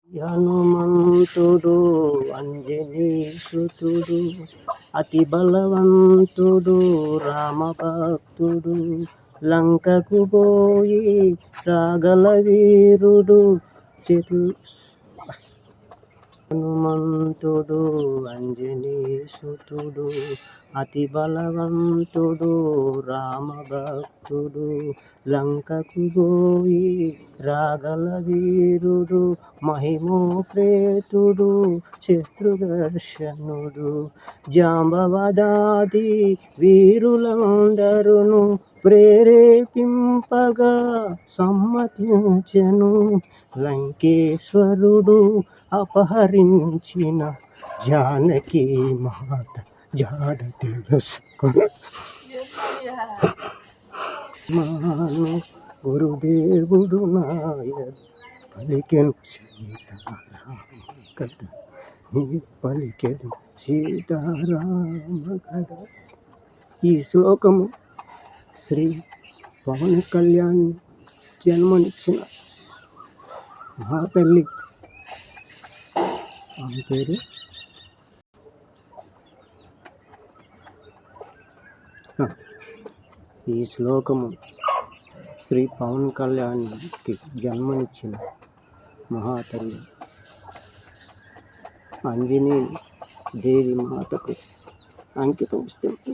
హనుమంతుడు అంజనీసుతుడు అతి బలవంతుడు రామభక్తుడు లంకకు పోయి రాగల వీరుడు హనుమంతుడు అంజనీసుతుడు అతి బలవంతుడు రామభక్తుడు లంకకు పోయి రాగల వీరుడు మహిమోపేతుడు శత్రుఘర్షణుడు జాంబవదాది వీరులందరును ప్రేరేపింపగా సమ్మతించెను లంకేశ్వరుడు అపహరించిన జానకి మాత జాడ తెలుసుకొను మాను గురుదేవుడు నాయ పలికెను సీతారామ కథ పలికెను సీతారామ కథ. ఈ శ్లోకము శ్రీ పవన్ కళ్యాణ్ జన్మనిచ్చిన మహాతల్లి ఆమె పేరు ఈ శ్లోకము శ్రీ పవన్ కళ్యాణ్కి జన్మనిచ్చిన మహాతల్లి అంజనీ దేవి మాతకు అంకితం ఇస్తుంది.